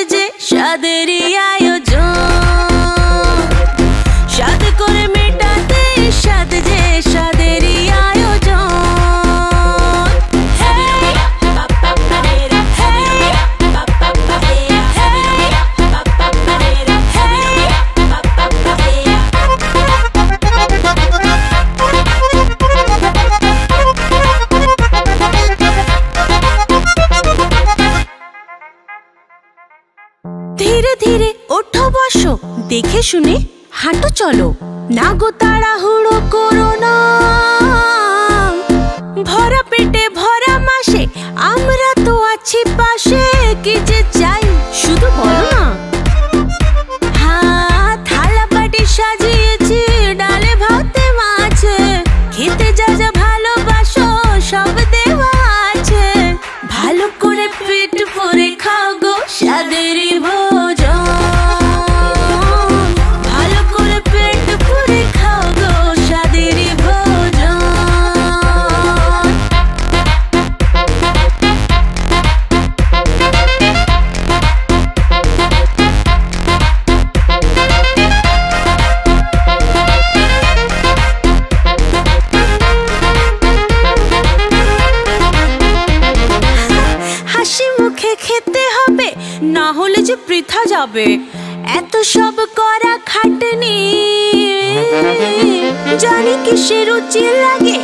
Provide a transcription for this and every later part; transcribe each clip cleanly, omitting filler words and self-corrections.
সেজে সাদেরই আয়োজন, সাদ করে মেটাতে সাদ যে সাদেরই আয়োজন। ধীরে ধীরে ওঠো বসো, দেখে শুনে হাঁটো চলো, না গো তাড়াহুড়ো করো না। ভরা পেটে ভরা মাসে আমরা তো আছি পাশে, কি যে চাই শুধু বলো না। হ্যাঁ, থালা বাটি সাজিয়েছি ডালে ভাতে মাছে, খেতে যা যা ভালোবাসো সব দেওয়া আছে। ভালো করে পেট ভরে খাও গো সাদেরই ভোজন, ভালো করে পেট ভরে খাও গো সাদেরই ভোজন। হাসি মুখে খেতে হবে, না হলে যে বৃথা যাবে এত সব করা খাটনি। জানি কিসে রুচি লাগে,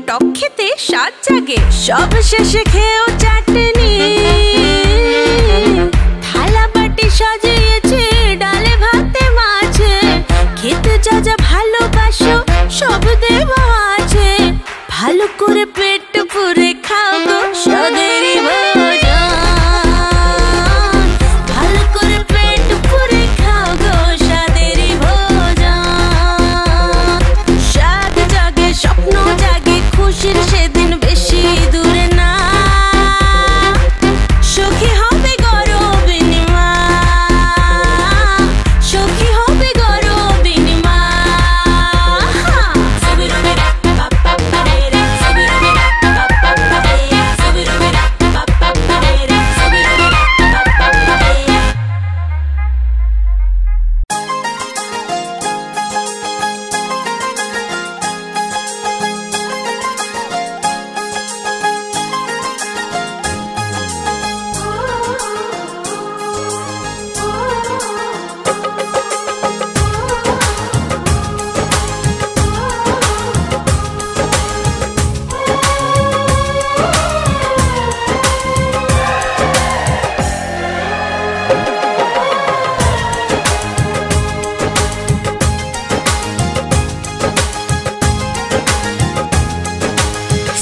টক খেতে স্বাদ জাগে, সব শেষে খেয়েও চাটনি। থালা বাটি সাজিয়েছে ডালে ভাতে মাছে, খেতে যা যা ভালোবাসো সব দেওয়া আছে। ভালো করে পেট পুরে খাও গো সাদেরই ভোজন, ভালো করে পেট পুরে খাও গো সাদেরই ভোজন। স্বাদ জাগে স্বপ্ন জাগে, খুশির সেদিন বেশি দূরে না। সুখী হবে গরবিনীমা, সুখী হবে গরবিনীমা।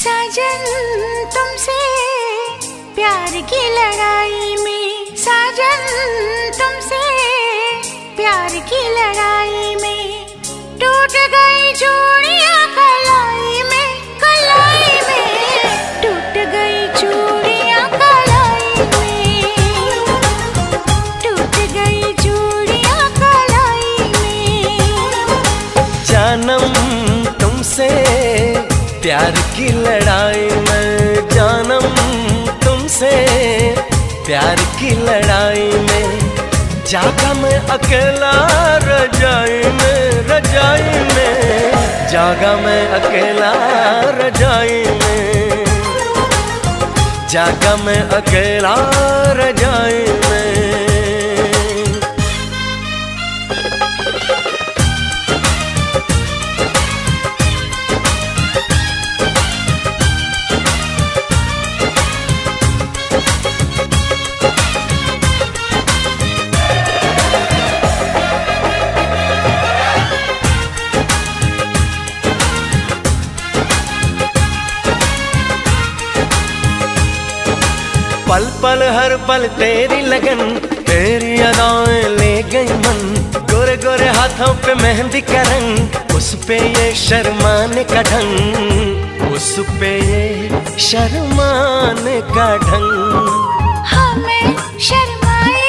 साजन तुमसे प्यार की लड़ाई में, साजन तुमसे प्यार की लड़ाई में टूट गई चूड़ियां कलाई में, कलाई में टूट गई चूड़ियां कलाई में, टूट गई चूड़ियां कलाई में। जानम तुमसे प्यार की लड़ाई में, जानम तुमसे प्यार की लड़ाई में जागा मैं अकेला रजाई में, रजाई में जागा मैं अकेला रजाई में, जागा मैं अकेला रजाई में। पल पल हर पल तेरी लगन, तेरी अदाएं ले गई मन। गोरे गोरे हाथों पे मेहंदी का रंग, उस पे ये शर्माने का ढंग, उस पे ये शर्माने का ढंग। हमें शर्माए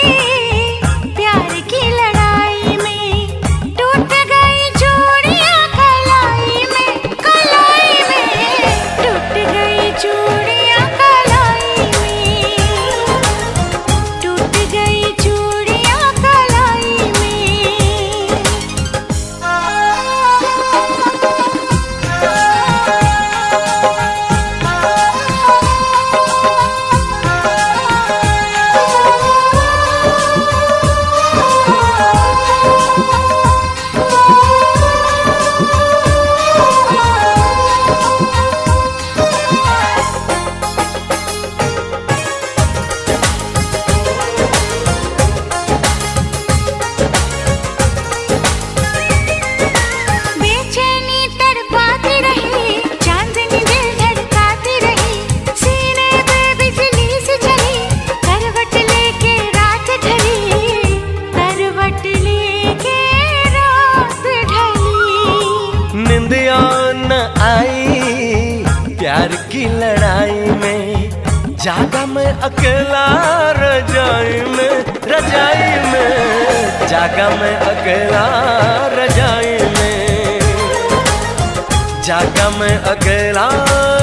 प्यार की लड़ाई में, टूट गई चूड़ियां कलाई में, कलाई में टूट गई चूड़ियां कलाई में, टूट गई अकेला रजाई में जागा मैं अकेला रजाई में, जागा मैं अकेला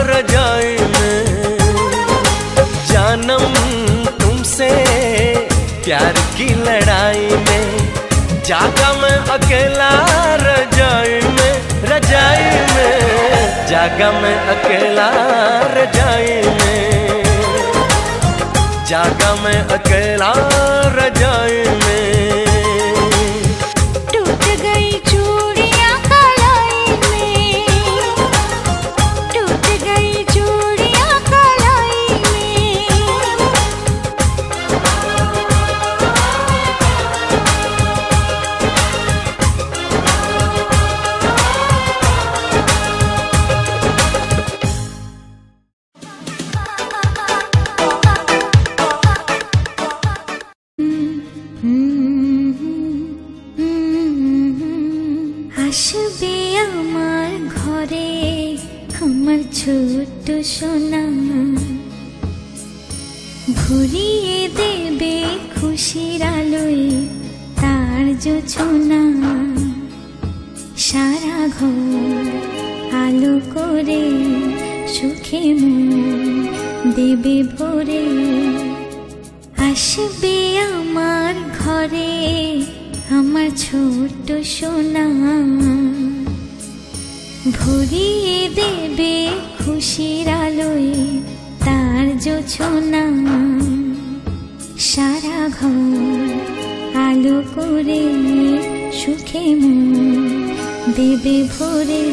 रजाई में। जानम तुमसे प्यार की लड़ाई में, जागा मैं अकेला रजाई में, रजाई में जागा मैं अकेला रजाई में, जागा मैं अकेला रजाई में। टूट गई चूड़ियां कलाई में, टूट गई चूड़ियां कलाई में। আসবে আমার ঘরে আমার ছোট্ট সোনা, ভরিয়ে দেবে খুশির আলোয় তার জোছনা। সারা ঘর আলো করে সুখে মন দেবে ভরে। আসবে আমার ঘরে আমার ছোট্ট সোনা, ভরিয়ে দেবে খুশির আলোয় তার জোছনা। সারা ঘর আলো করে সুখে মন দেবে ভরে।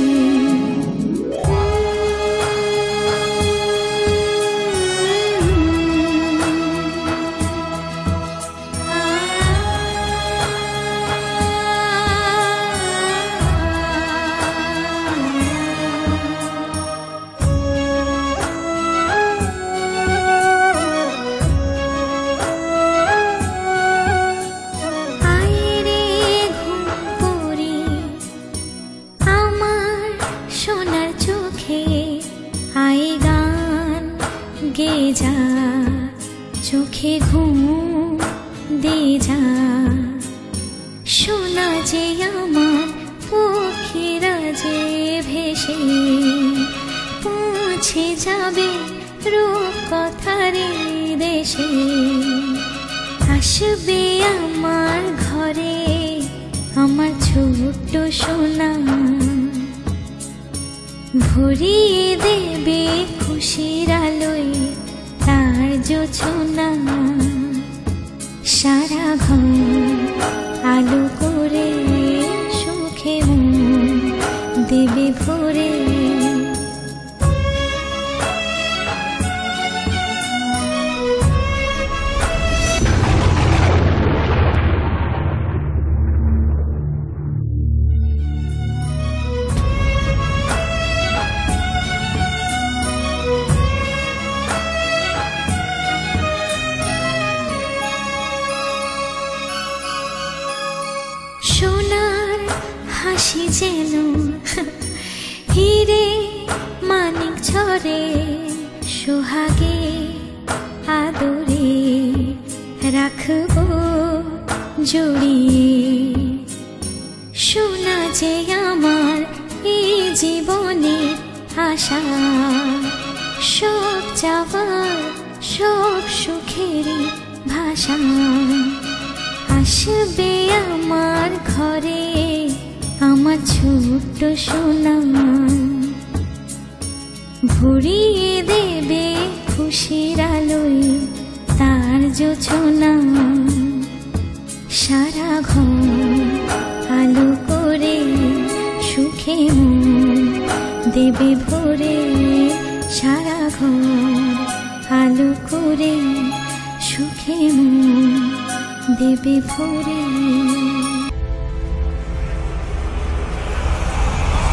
যা চোখে ঘুম দে যা, শোনা যে আমার পক্ষীরা যে ভেসে পৌঁছে যাবে রূপকথার দেশে। আসবে আমার ঘরে আমার ছোট্ট সোনা, ভরিয়ে দেবে খুশির আলোয় তার জোছনা। সারা ঘর আলো করে সুখে মন দেবে ভরে। সোনার হাসি যেন হিরে মানিক ঝরে, সোহাগে আদরে রাখবো জড়িয়ে। সোনা যে আমার এই জীবনের আশা, সব চাওয়ার সব সুখেরই ভাষা। আসবে আমার ঘরে আমার ছোট্ট সোনা, ভরিয়ে দেবে খুশির আলোয় তার জোছনা। সারা ঘর আলো করে সুখে মন দেবে ভরে। সারা ঘর আলো করে সুখে মন দেবে ভরে।